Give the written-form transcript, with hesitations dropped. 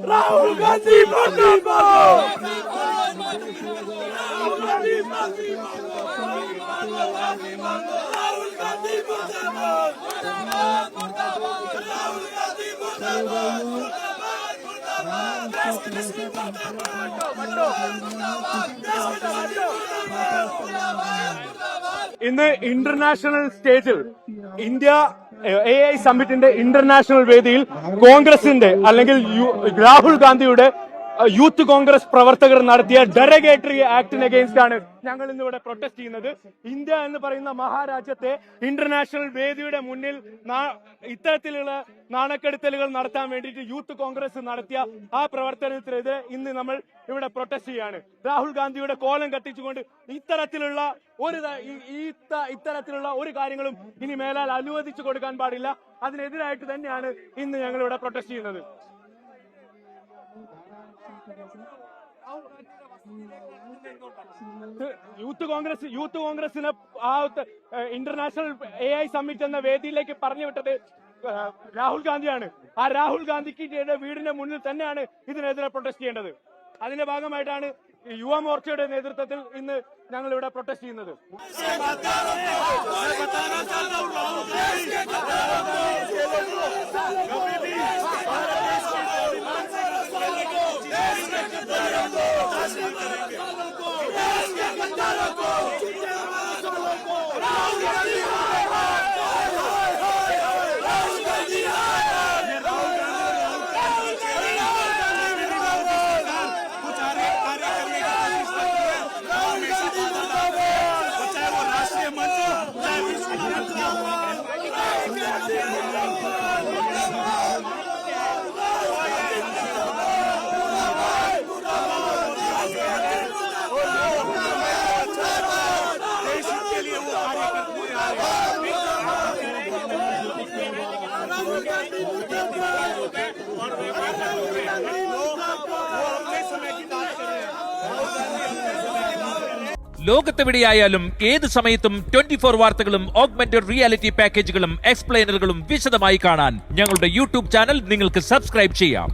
राहुल गांधी मुर्दाबाद। राहुल गांधी ഇന്ന് ഇന്റർനാഷണൽ സ്റ്റേജിൽ ഇന്ത്യ AI സമ്മിറ്റിന്റെ ഇന്റർനാഷണൽ വേദിയിൽ കോൺഗ്രസിന്റെ അല്ലെങ്കിൽ രാഹുൽ ഗാന്ധിയുടെ യൂത്ത് കോൺഗ്രസ് പ്രവർത്തകർ നടത്തിയ ഡെറഗേറ്ററി ആക്ടിന് അഗെയിൻസ്റ്റ് ആണ് ഞങ്ങൾ ഇന്നിവിടെ പ്രൊട്ടസ്റ്റ് ചെയ്യുന്നത്. ഇന്ത്യ എന്ന് പറയുന്ന മഹാരാജ്യത്തെ ഇന്റർനാഷണൽ വേദിയുടെ മുന്നിൽ ഇത്തരത്തിലുള്ള നാണക്കെടുത്തലുകൾ നടത്താൻ വേണ്ടിയിട്ട് യൂത്ത് കോൺഗ്രസ് നടത്തിയ ആ പ്രവർത്തനത്തിനെതിരെ ഇന്ന് നമ്മൾ ഇവിടെ പ്രൊട്ടസ്റ്റ് ചെയ്യാണ്. രാഹുൽ ഗാന്ധിയുടെ കോലം കത്തിച്ചുകൊണ്ട് ഇത്തരത്തിലുള്ള ഒരു കാര്യങ്ങളും ഇനി മേലാൽ അനുവദിച്ചു കൊടുക്കാൻ പാടില്ല. അതിനെതിരായിട്ട് തന്നെയാണ് ഇന്ന് ഞങ്ങൾ ഇവിടെ പ്രൊട്ടസ്റ്റ് ചെയ്യുന്നത്. യൂത്ത് കോൺഗ്രസിന് ആ ഇന്റർനാഷണൽ AI സമ്മിറ്റ് എന്ന വേദിയിലേക്ക് പറഞ്ഞു വിട്ടത് രാഹുൽ ഗാന്ധിയാണ്. ആ രാഹുൽ ഗാന്ധിക്ക് വീടിന്റെ മുന്നിൽ തന്നെയാണ് ഇതിനെതിരെ പ്രൊട്ടസ്റ്റ് ചെയ്യേണ്ടത്. അതിന്റെ ഭാഗമായിട്ടാണ് യുവമോർച്ചയുടെ നേതൃത്വത്തിൽ ഇന്ന് ഞങ്ങൾ ഇവിടെ പ്രൊട്ടസ്റ്റ് ചെയ്യുന്നത്. ലോകത്തെവിടെയായാലും ഏത് സമയത്തും 24 വാർത്തകളും ഓഗ്മെന്റഡ് റിയാലിറ്റി പാക്കേജുകളും എക്സ്പ്ലെയിനറുകളും വിശദമായി കാണാൻ ഞങ്ങളുടെ യൂട്യൂബ് ചാനൽ നിങ്ങൾക്ക് സബ്സ്ക്രൈബ് ചെയ്യാം.